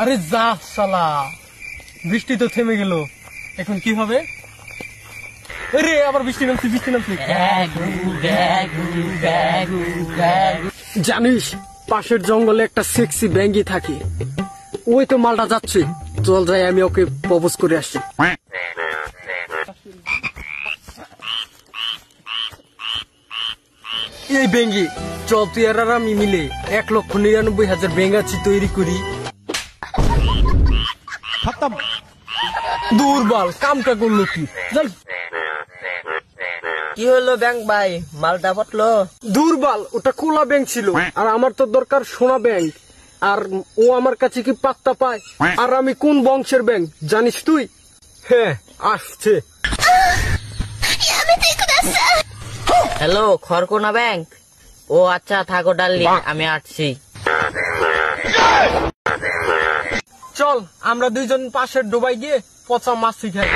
আরে যা শালা, বৃষ্টি তো থেমে গেল, এখন কি হবে? আরে আবার বৃষ্টি নামছে। জানিস পাশের জঙ্গলে একটা সেক্সি ব্যাঙ্গি থাকে, ওই তো মালটা যাচ্ছে, চল যাই আমি ওকে প্রপোজ করে আসছি। এই ব্যাঙ্গি, চল তুই আর আমি মিলে 1,99,000 ব্যাঙ্গাছি তৈরি করি। দুর্বল কামটা করলো কি? যাই। কি হলো ব্যাংক ভাই, মালটা পটলো? দুর্বল, ওটা কোলা ব্যাংক ছিল, আর আমার তো দরকার সোনা ব্যাংক, আর ও আমার কাছে কি পাত্তা পায়? আর আমি কোন বংশের ব্যাংক জানিস তুই? হ্যাঁ আসছে। Hello, খড়কোনা bank? ও আচ্ছা, থাকো ডার্লিং, আমি আসছি। চল আমরা দুইজন পাশের ডোবাই গিয়ে পচা মাছ খাই।